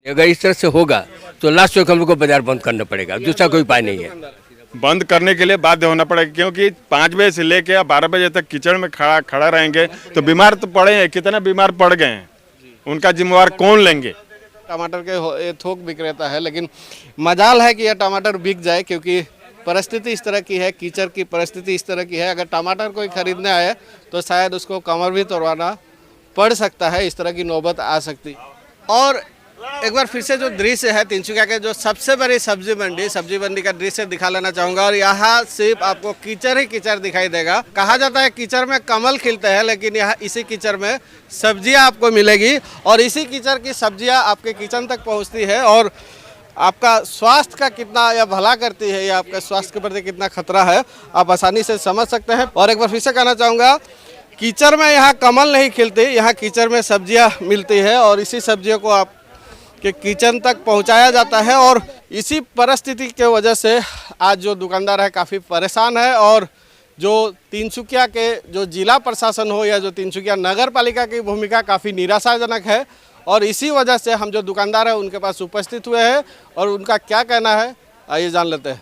अगर इस तरह से होगा तो लास्ट तक हम लोग को बाजार बंद करना पड़ेगा, दूसरा कोई उपाय नहीं है। बंद करने के लिए बाध्य होना पड़ेगा, क्योंकि 5 बजे से लेके 12 बजे तक कीचड़ में खड़ा रहेंगे तो बीमार तो पड़े हैं। कितने बीमार पड़ गए हैं, उनका जिम्मेवार कौन लेंगे। टमाटर के थोक विक्रेता है, लेकिन मजाल है कि यह टमाटर बिक जाए, क्योंकि परिस्थिति इस तरह की है, कीचड़ की परिस्थिति इस तरह की है। अगर टमाटर कोई खरीदने आए तो शायद उसको कमर भी तोड़वाना पड़ सकता है, इस तरह की नौबत आ सकती। और एक बार फिर से जो दृश्य है तिनसुकिया के जो सबसे बड़ी सब्जी मंडी का दृश्य दिखा लेना चाहूँगा। और यहाँ सिर्फ आपको कीचड़ ही कीचड़ दिखाई देगा। कहा जाता है कीचड़ में कमल खिलते हैं, लेकिन यहाँ इसी कीचड़ में सब्जियाँ आपको मिलेगी और इसी कीचड़ की सब्जियाँ आपके किचन तक पहुँचती है और आपका स्वास्थ्य का कितना यह भला करती है या आपके स्वास्थ्य के प्रति कितना खतरा है, आप आसानी से समझ सकते हैं। और एक बार फिर से कहना चाहूँगा, कीचड़ में यहाँ कमल नहीं खिलती, यहाँ कीचड़ में सब्जियाँ मिलती है और इसी सब्जियों को आप के किचन तक पहुंचाया जाता है। और इसी परिस्थिति के वजह से आज जो दुकानदार है काफ़ी परेशान है। और जो तिनसुकिया के जो जिला प्रशासन हो या जो तिनसुकिया नगर पालिका की भूमिका काफ़ी निराशाजनक है। और इसी वजह से हम जो दुकानदार हैं उनके पास उपस्थित हुए हैं और उनका क्या कहना है आइए जान लेते हैं।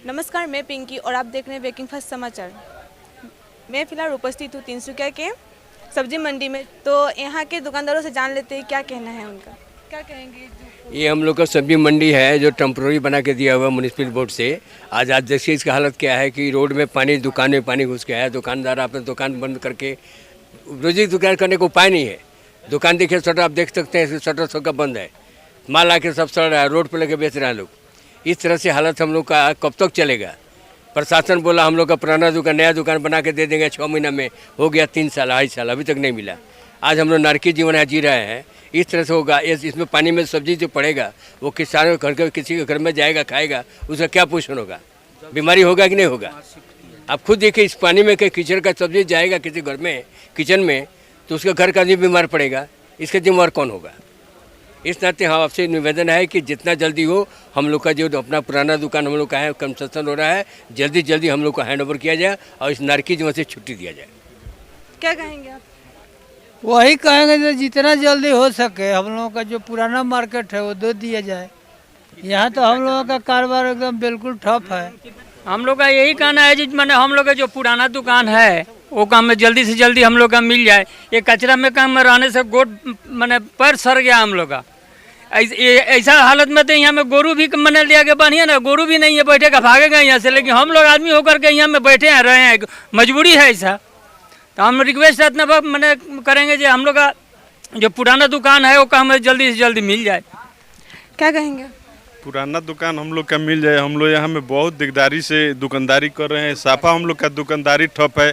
नमस्कार, मैं पिंकी और आप देख रहे हैं ब्रेकिंग फास्ट समाचार। मैं फिलहाल उपस्थित हूँ तिनसुकिया के सब्जी मंडी में, तो यहाँ के दुकानदारों से जान लेते हैं क्या कहना है उनका। क्या कहेंगे? ये हम लोग का सब्जी मंडी है जो टेम्प्रोरी बना के दिया हुआ म्यूनिसिपल बोर्ड से। आज देखिए इसका हालत क्या है कि रोड में पानी, दुकान में पानी घुस गया है। दुकानदार अपने दुकान बंद करके रोजी दुकान करने का उपाय नहीं है। दुकान देखिए, शटर आप देख सकते हैं, शटर सबका बंद है, माल आके सब सड़ रहा है, रोड पर लेके बेच रहे हैं लोग। इस तरह से हालत हम लोग का कब तक चलेगा। प्रशासन बोला हम लोग का पुराना दुकान नया दुकान बना के दे देंगे 6 महीना में, हो गया 3 साल 2.5 साल, अभी तक नहीं मिला। आज हम लोग नारकी जीवन है जी रहे हैं। इस तरह से होगा, इसमें पानी में सब्जी जो पड़ेगा वो किसानों के घर के किसी के घर में जाएगा, खाएगा, उसका क्या पोषण होगा, बीमारी होगा कि नहीं होगा। आप खुद देखिए, इस पानी में कहीं कीचड़ का सब्जी जाएगा किसी घर में किचन में तो उसका घर का आदमी बीमार पड़ेगा, इसका जिम्मेवार कौन होगा। इस नाते हम आपसे निवेदन है कि जितना जल्दी हो हम लोग का जो अपना पुराना दुकान हम लोग का है कंस्ट्रक्शन हो रहा है, जल्दी जल्दी हम लोग को हैंड ओवर किया जाए और इस नारकी जीवन से छुट्टी दिया जाए। क्या कहेंगे आप? वही कहेंगे जो जितना जल्दी हो सके हम लोगों का जो पुराना मार्केट है वो दे दिया जाए। यहाँ तो हम लोगों का कारोबार एकदम बिल्कुल ठप है। हम लोग का यही कहना है जी, मैंने हम लोग का जो पुराना दुकान है वो काम में जल्दी से जल्दी हम लोग का मिल जाए। ये कचरा में काम में रहने से गोट मैंने पैर सड़ गया हम लोग का। ऐसा हालत में तो यहाँ में गोरू भी मैंने लिया के बढ़िया ना, गोरू भी नहीं है बैठेगा, भागेगा यहाँ से, लेकिन हम लोग आदमी होकर के यहाँ में बैठे हैं, रहे हैं, मजबूरी है ऐसा। तो हम रिक्वेस्ट इतना मैंने करेंगे जो हम लोग का जो पुराना दुकान है वो काम जल्दी से जल्दी मिल जाए। क्या कहेंगे? पुराना दुकान हम लोग का मिल जाए। हम लोग यहाँ में बहुत दिकदारी से दुकानदारी कर रहे हैं, साफा हम लोग का दुकानदारी ठप है,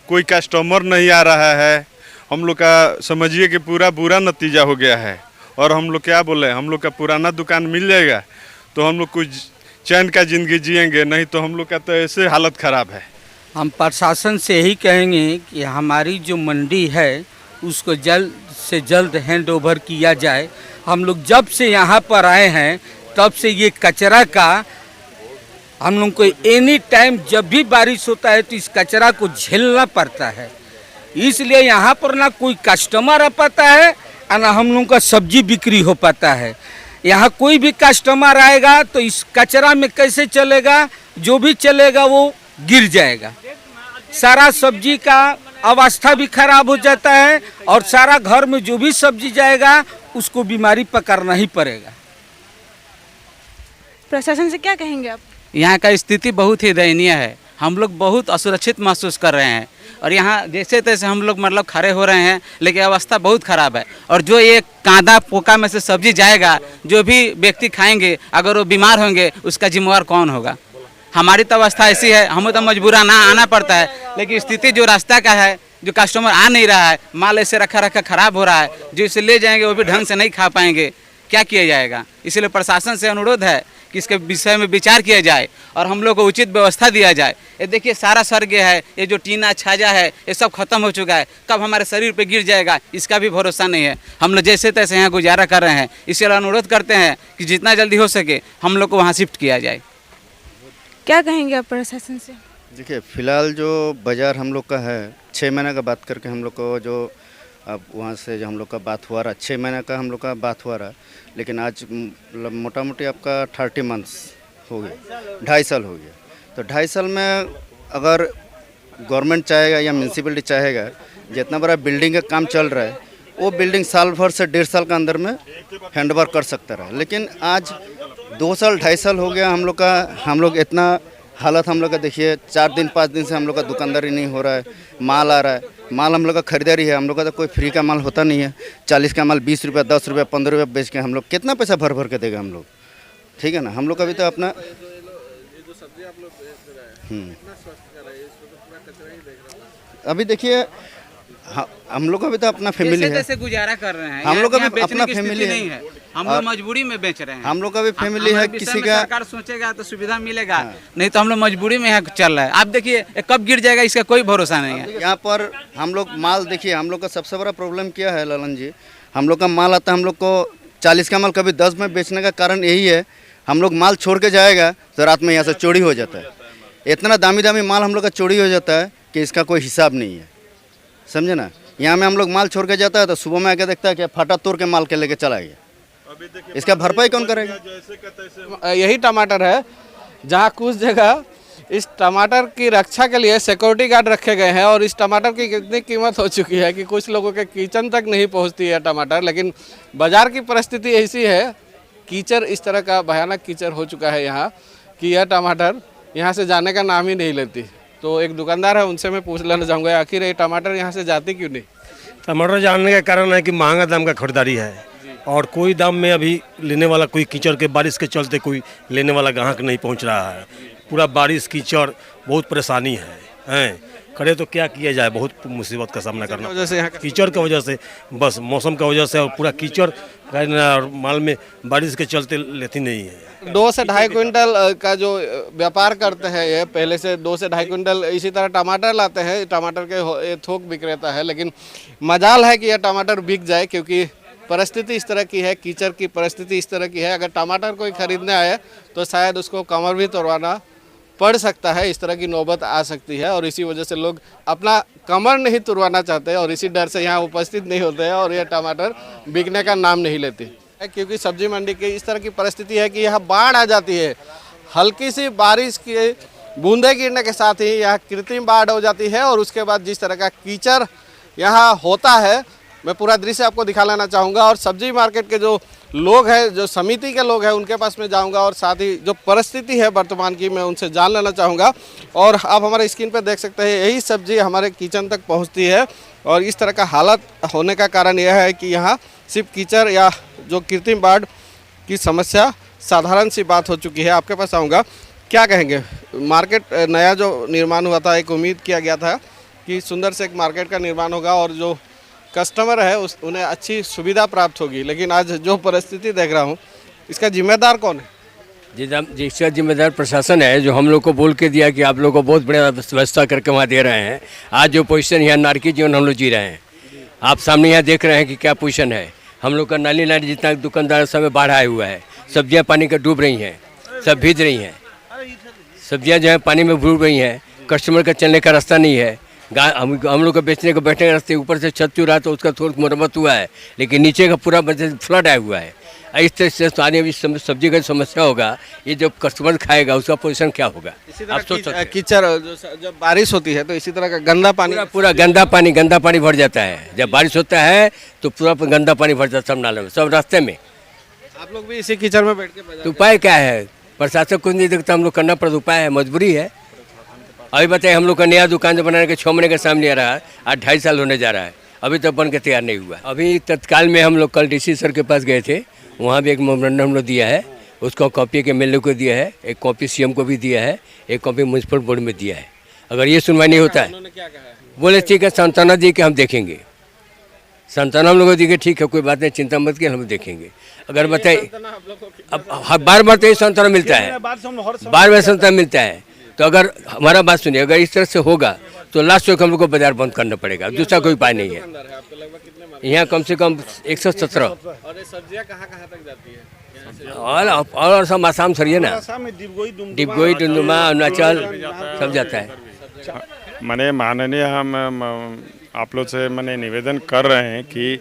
कोई कस्टमर नहीं आ रहा है। हम लोग का समझिए कि पूरा बुरा नतीजा हो गया है। और हम लोग क्या बोले, हम लोग का पुराना दुकान मिल जाएगा तो हम लोग कुछ चैन का ज़िंदगी जिएंगे, नहीं तो हम लोग का तो ऐसे हालत ख़राब है। हम प्रशासन से यही कहेंगे कि हमारी जो मंडी है उसको जल्द से जल्द हैंड ओवर किया जाए। हम लोग जब से यहाँ पर आए हैं तब से ये कचरा का हम लोग को एनी टाइम जब भी बारिश होता है तो इस कचरा को झेलना पड़ता है। इसलिए यहाँ पर ना कोई कस्टमर आ पाता है और ना हम लोग का सब्जी बिक्री हो पाता है। यहाँ कोई भी कस्टमर आएगा तो इस कचरा में कैसे चलेगा, जो भी चलेगा वो गिर जाएगा। सारा सब्जी का अवस्था भी खराब हो जाता है और सारा घर में जो भी सब्जी जाएगा उसको बीमारी पकड़ना ही पड़ेगा। प्रशासन से क्या कहेंगे आप? यहाँ का स्थिति बहुत ही दयनीय है। हम लोग बहुत असुरक्षित महसूस कर रहे हैं और यहाँ जैसे तैसे हम लोग मतलब खड़े हो रहे हैं, लेकिन अवस्था बहुत ख़राब है। और जो ये कांदा पोका में से सब्जी जाएगा, जो भी व्यक्ति खाएंगे अगर वो बीमार होंगे उसका जिम्मेवार कौन होगा। हमारी तो अवस्था ऐसी है, हमें तो मजबूरन आना पड़ता है, लेकिन स्थिति जो रास्ता का है, जो कस्टमर आ नहीं रहा है, माल ऐसे रखा रखा ख़राब हो रहा है, जो इसे ले जाएंगे वो भी ढंग से नहीं खा पाएंगे, क्या किया जाएगा। इसलिए प्रशासन से अनुरोध है कि इसके विषय में विचार किया जाए और हम लोग को उचित व्यवस्था दिया जाए। ये देखिए सारा सड़ गया है, ये जो टीना छाजा है ये सब खत्म हो चुका है, कब हमारे शरीर पे गिर जाएगा इसका भी भरोसा नहीं है। हम लोग जैसे तैसे यहाँ गुजारा कर रहे हैं, इसलिए अनुरोध करते हैं कि जितना जल्दी हो सके हम लोग को वहाँ शिफ्ट किया जाए। क्या कहेंगे आप प्रशासन से? देखिए फ़िलहाल जो बाज़ार हम लोग का है 6 महीने का बात करके हम लोग को जो अब वहाँ से जो हम लोग का बात हुआ रहा 6 महीने का हम लोग का बात हुआ रहा, लेकिन आज मतलब मोटा मोटी आपका 30 मंथ्स हो गया, 2.5 साल हो गया। तो 2.5 साल में अगर गवर्नमेंट चाहेगा या म्यूनसिपलिटी चाहेगा, जितना बड़ा बिल्डिंग का काम चल रहा है वो बिल्डिंग साल भर से 1.5 साल के अंदर में हैंडओवर कर सकता रहा, लेकिन आज 2 साल 2.5 साल हो गया हम लोग इतना हालत हम लोग का देखिए 4 दिन 5 दिन से हम लोग का दुकानदारी नहीं हो रहा है, माल आ रहा है, माल हम लोग का खरीदारी है, हम लोग का तो कोई फ्री का माल होता नहीं है। 40 का माल 20 रुपये 10 रुपये 15 रुपये बेच के हम लोग कितना पैसा भर भर के देगा हम लोग, ठीक है ना। हम लोग का भी तो अपना अभी देखिए हम लोग का भी तो अपना फैमिली है, जैसे गुजारा कर रहे हैं, हम लोग का यहाँ भी बेचने अपना की फैमिली स्थिति नहीं है, है, हम लोग मजबूरी में बेच रहे हैं। हम लोग का भी फैमिली है, हमारे विषय किसी में का सरकार सोचेगा तो सुविधा मिलेगा, नहीं तो हम लोग मजबूरी में यहाँ चल रहा है। आप देखिए ये कब गिर जाएगा इसका कोई भरोसा नहीं है। यहाँ पर हम लोग माल देखिए, हम लोग का सबसे बड़ा प्रॉब्लम क्या है ललन जी, हम लोग का माल आता है हम लोग को 40 का माल कभी 10 में बेचने का कारण यही है, हम लोग माल छोड़ के जाएगा तो रात में यहाँ से चोरी हो जाता है। इतना दामी दामी माल हम लोग का चोरी हो जाता है कि इसका कोई हिसाब नहीं है, समझे ना। यहाँ में हम लोग माल छोड़ के जाता है तो सुबह में आके देखता है कि फटा तोड़ के माल के लेके चला गया, इसका भरपाई कौन करेगा। यही टमाटर है जहाँ कुछ जगह इस टमाटर की रक्षा के लिए सिक्योरिटी गार्ड रखे गए हैं, और इस टमाटर की कितनी कीमत हो चुकी है कि कुछ लोगों के किचन तक नहीं पहुंचती है टमाटर। लेकिन बाज़ार की परिस्थिति ऐसी है, कीचड़ इस तरह का भयानक कीचड़ हो चुका है यहाँ कि यह टमाटर यहाँ से जाने का नाम ही नहीं लेती। तो एक दुकानदार है, उनसे मैं पूछ लेना चाहूँगा आखिर ये टमाटर यहाँ से जाती क्यों नहीं। टमाटर जानने का कारण है कि महंगा दाम का खरीदारी है, और कोई दाम में अभी लेने वाला कोई कीचड़ के बारिश के चलते कोई लेने वाला ग्राहक नहीं पहुंच रहा है। पूरा बारिश कीचड़ बहुत परेशानी है करे तो क्या किया जाए, बहुत मुसीबत का सामना करना वजह से यहाँ कीचड़ की वजह से, बस मौसम की वजह से, और पूरा कीचड़ और माल में बारिश के चलते लेती नहीं है। 2 से 2.5 क्विंटल का जो व्यापार करते हैं ये पहले से 2 से 2.5 क्विंटल इसी तरह टमाटर लाते हैं, टमाटर के ये थोक विक्रेता है। लेकिन मजाल है कि यह टमाटर बिक जाए, क्योंकि परिस्थिति इस तरह की है, कीचड़ की परिस्थिति इस तरह की है। अगर टमाटर कोई खरीदने आए तो शायद उसको कमर भी तोड़वाना पड़ सकता है, इस तरह की नौबत आ सकती है। और इसी वजह से लोग अपना कमर नहीं तुड़वाना चाहते और इसी डर से यहाँ उपस्थित नहीं होते हैं, और यह टमाटर बिकने का नाम नहीं लेती, क्योंकि सब्जी मंडी की इस तरह की परिस्थिति है कि यहाँ बाढ़ आ जाती है। हल्की सी बारिश की बूंदें गिरने के साथ ही यहाँ कृत्रिम बाढ़ हो जाती है, और उसके बाद जिस तरह का कीचड़ यहाँ होता है, मैं पूरा दृश्य आपको दिखा लेना चाहूँगा। और सब्जी मार्केट के जो लोग हैं, जो समिति के लोग हैं, उनके पास में जाऊंगा और साथ ही जो परिस्थिति है वर्तमान की मैं उनसे जान लेना चाहूँगा। और आप हमारे स्क्रीन पर देख सकते हैं यही सब्जी हमारे किचन तक पहुँचती है, और इस तरह का हालत होने का कारण यह है कि यहाँ सिर्फ कीचड़ या जो कृत्रिम बाढ़ की समस्या साधारण सी बात हो चुकी है। आपके पास आऊँगा, क्या कहेंगे। मार्केट नया जो निर्माण हुआ था, एक उम्मीद किया गया था कि सुंदर से एक मार्केट का निर्माण होगा और जो कस्टमर है उन्हें अच्छी सुविधा प्राप्त होगी, लेकिन आज जो परिस्थिति देख रहा हूँ, इसका जिम्मेदार कौन है। जिसका जिम्मेदार प्रशासन है, जो हम लोग को बोल के दिया कि आप लोग को बहुत बढ़िया व्यवस्था करके वहाँ दे रहे हैं। आज जो पोजीशन यहाँ नारकी जीवन हम लोग जी रहे हैं, आप सामने यहाँ देख रहे हैं कि क्या पोजीशन है। हम लोग का नाली नाली जितना दुकानदार सब में बाढ़ आया हुआ है, सब्जियाँ पानी का डूब रही हैं, सब भीज रही हैं, सब्जियाँ जो है पानी में डूब रही हैं। कस्टमर का चलने का रास्ता नहीं है, हम लोग को बेचने को बैठने का रास्ते ऊपर से छत चूरा तो उसका थोड़ा मरम्मत हुआ है, लेकिन नीचे का पूरा फ्लड आया हुआ है। इस तरह से तो आने भी सब्जी का समस्या होगा, ये जब कस्टमर खाएगा उसका पोजीशन क्या होगा। आप सोच सकते हैं कीचड़ जब बारिश होती है तो इसी तरह का गंदा पानी पूरा गंदा पानी भर जाता है। जब बारिश होता है तो पूरा गंदा पानी भर जाता है, सब नाले में, सब रास्ते में। आप लोग भी इसी कीचड़ में बैठ के तो उपाय क्या है, प्रशासन को नहीं देखता, हम लोग करना पड़ता, उपाय है, मजबूरी है। अभी बताइए, हम लोग का नया दुकान जो बनाने के 6 महीने के सामने आ रहा है, आज 2.5 साल होने जा रहा है, अभी तक बन के तैयार नहीं हुआ। अभी तत्काल में हम लोग कल डीसी सर के पास गए थे, वहाँ भी एक मेमोरेंडम हम लोग दिया है, उसको कॉपी के MLA को दिया है, एक कॉपी CM को भी दिया है, एक कॉपी म्यूनसिपल बोर्ड में दिया है। अगर ये सुनवाई नहीं होता है, बोले ठीक है सांत्वना दी कि हम देखेंगे, सांत्वना हम लोग को दी कि ठीक है कोई बात नहीं, चिंता मत की, हम देखेंगे। अगर बताइए, अब बार बार तो ये सांत्वना मिलता है, बार सांत्वना मिलता है। तो अगर हमारा बात सुनिए, अगर इस तरह से होगा तो लास्ट तक हम लोग को बाजार बंद करना पड़ेगा, दूसरा कोई उपाय नहीं है। यहाँ कम से कम 117। और सब्जियाँ कहाँ तक जाती है? और सब आसाम सरिए ना, डिबगोई, डुमडुमा, अरुणाचल सब जाता है। मैंने माननीय हम आप लोग से मैंने निवेदन कर रहे हैं कि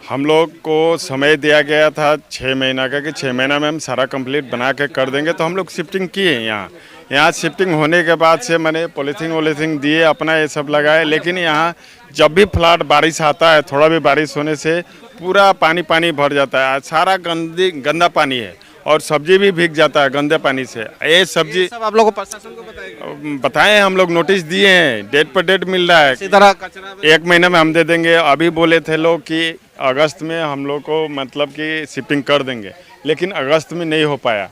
हम लोग को समय दिया गया था 6 महीना का कि 6 महीना में हम सारा कंप्लीट बना के कर देंगे, तो हम लोग शिफ्टिंग किए यहाँ शिफ्टिंग होने के बाद से मैंने पॉलीथिंग दिए, अपना ये सब लगाए। लेकिन यहाँ जब भी फ्लड बारिश आता है, थोड़ा भी बारिश होने से पूरा पानी भर जाता है, सारा गंदा पानी है और सब्जी भी भीग जाता है गंदे पानी से। ये सब्जी सब आप लोगों को प्रशासन को बताए, हम लोग नोटिस दिए हैं, डेट पर डेट मिल रहा है। इसी तरह कचरा 1 महीने में हम दे देंगे। अभी बोले थे लोग कि अगस्त में हम लोग को मतलब कि शिफ्टिंग कर देंगे, लेकिन अगस्त में नहीं हो पाया।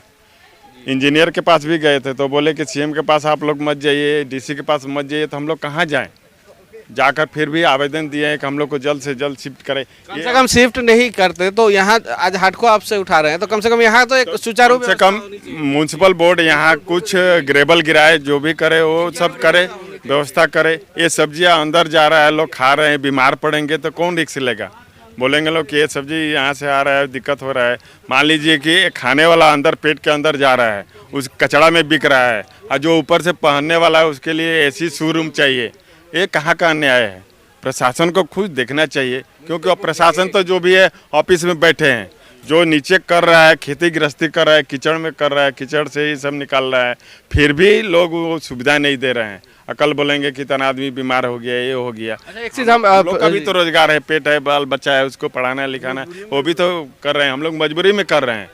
इंजीनियर के पास भी गए थे तो बोले कि सीएम के पास आप लोग मत जाइए, डीसी के पास मत जाइए। तो हम लोग कहाँ जाएं? जाकर फिर भी आवेदन दिए हैं कि हम लोग को जल्द से जल्द शिफ्ट करें। कम से कम शिफ्ट नहीं करते तो यहाँ आज हटको आपसे उठा रहे हैं, तो कम से कम यहाँ तो एक सुचारू कम से कम म्यूनसिपल बोर्ड यहाँ कुछ ग्रेबल गिराए, जो भी करे वो सब करे, व्यवस्था करे। ये सब्जियाँ अंदर जा रहा है, लोग खा रहे हैं, बीमार पड़ेंगे तो कौन रिस्क लेगा? बोलेंगे लोग कि ये सब्जी यहाँ से आ रहा है, दिक्कत हो रहा है। मान लीजिए कि खाने वाला अंदर पेट के अंदर जा रहा है, उस कचड़ा में बिक रहा है, और जो ऊपर से पहनने वाला है उसके लिए ऐसी शोरूम चाहिए। ये कहाँ का अन्याय है? प्रशासन को खुद देखना चाहिए, क्योंकि अब प्रशासन तो जो भी है ऑफिस में बैठे हैं, जो नीचे कर रहा है, खेती गृहस्थी कर रहा है, कीचड़ में कर रहा है, कीचड़ से ही सब निकाल रहा है, फिर भी लोग वो सुविधा नहीं दे रहे हैं। अकल बोलेंगे कि इतना आदमी बीमार हो गया, ये हो गया। अच्छा, एक चीज़ हम लोग का भी तो रोजगार है, पेट है, बाल बच्चा है, उसको पढ़ाना लिखाना, वो भी तो कर रहे हैं। हम लोग मजबूरी में कर रहे हैं।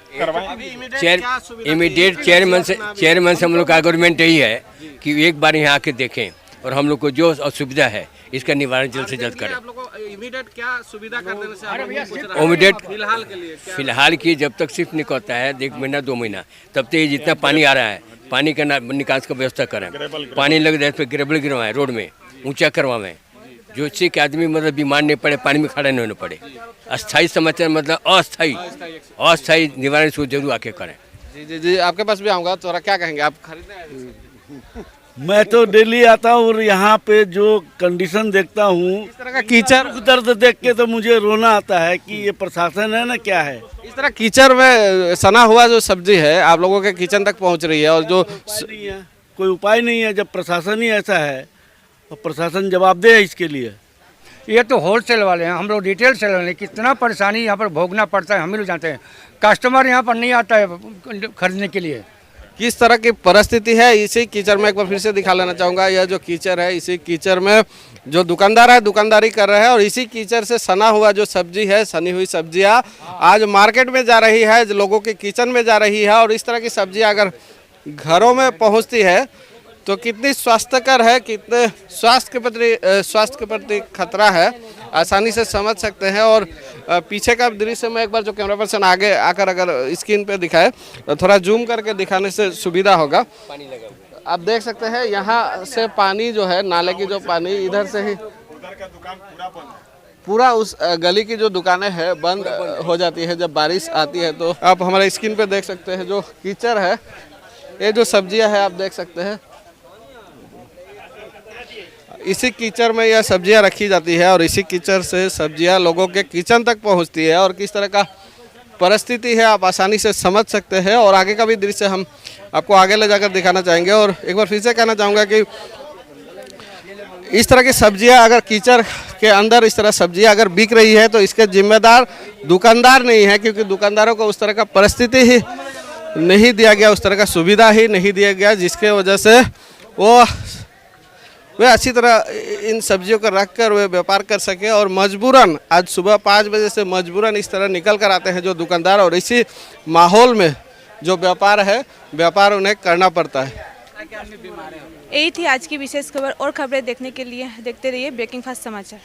इमीडिएट चेयरमैन से हम लोग का आर्गुमेंट यही है कि एक बार यहाँ आके देखें और हम लोग को जो असुविधा है इसका निवारण जल्द से जल्द करें। आप लोगों को इमीडिएट क्या सुविधा कर देने से आप लोगों को पूछ रहा है? इमीडिएट फिलहाल के लिए फिलहाल की जब तक शिफ्ट निकलता है 1 महीना 2 महीना, तब तक ये जितना पानी आ रहा है, पानी का निकास का व्यवस्था करें। पानी लग जाए पे ग्रेबल गिरवाएं, रोड में ऊंचा करवाएं, जो इससे कि आदमी मतलब बीमार नहीं पड़े, पानी में खड़ा नहीं होना पड़े। अस्थायी समाचार मतलब अस्थायी निवारण इसको जरूर आके करें। जी आपके पास भी आऊँगा, तो क्या कहेंगे? आप खरीदने आए हैं? मैं तो डेली आता हूँ और यहाँ पे जो कंडीशन देखता हूँ, इस तरह का कीचड़ दर्द देख के तो मुझे रोना आता है कि ये प्रशासन है ना क्या है। इस तरह कीचड़ में सना हुआ जो सब्जी है आप लोगों के किचन तक पहुँच रही है, और जो कोई उपाय नहीं है। जब प्रशासन ही ऐसा है तो प्रशासन जवाबदेह है इसके लिए। ये तो होलसेल वाले हैं, हम लोग रिटेल सेल वाले हैं। कितना परेशानी यहाँ पर भोगना पड़ता है हम ही लोग जानते हैं। कस्टमर यहाँ पर नहीं आता है खरीदने के लिए। किस तरह की परिस्थिति है इसी कीचड़ में एक बार फिर से दिखा लेना चाहूँगा। यह जो कीचड़ है, इसी कीचड़ में जो दुकानदार है दुकानदारी कर रहे हैं, और इसी कीचड़ से सना हुआ जो सब्जी है, सनी हुई सब्जियाँ आज मार्केट में जा रही है, लोगों के किचन में जा रही है। और इस तरह की सब्जियाँ अगर घरों में पहुँचती है तो कितनी स्वास्थ्यकर है, कितने स्वास्थ्य के प्रति खतरा है, आसानी से समझ सकते हैं। और पीछे का दृश्य में एक बार जो कैमरा पर्सन आगे आकर अगर स्क्रीन पे दिखाए तो थोड़ा जूम करके दिखाने से सुविधा होगा। आप देख सकते हैं यहाँ से पानी जो है, नाले की जो पानी इधर से ही पूरा उस गली की जो दुकानें हैं बंद हो जाती है जब बारिश आती है। तो आप हमारे स्क्रीन पे देख सकते हैं जो कीचड़ है, ये जो सब्जियां है आप देख सकते हैं, इसी कीचड़ में यह सब्जियां रखी जाती है और इसी कीचड़ से सब्जियां लोगों के किचन तक पहुंचती है। और किस तरह का परिस्थिति है आप आसानी से समझ सकते हैं। और आगे का भी दृश्य हम आपको आगे ले जाकर दिखाना चाहेंगे। और एक बार फिर से कहना चाहूँगा कि इस तरह की सब्जियां अगर कीचड़ के अंदर इस तरह सब्जियां अगर बिक रही है तो इसके जिम्मेदार दुकानदार नहीं है, क्योंकि दुकानदारों को उस तरह का परिस्थिति ही नहीं दिया गया, उस तरह का सुविधा ही नहीं दिया गया, जिसके वजह से वे अच्छी तरह इन सब्जियों को रख कर वे व्यापार कर सके। और मजबूरन आज सुबह 5 बजे से मजबूरन इस तरह निकल कर आते हैं जो दुकानदार, और इसी माहौल में जो व्यापार है, व्यापार उन्हें करना पड़ता है। यही थी आज की विशेष खबर। और खबरें देखने के लिए देखते रहिए ब्रेकिंग फास्ट समाचार।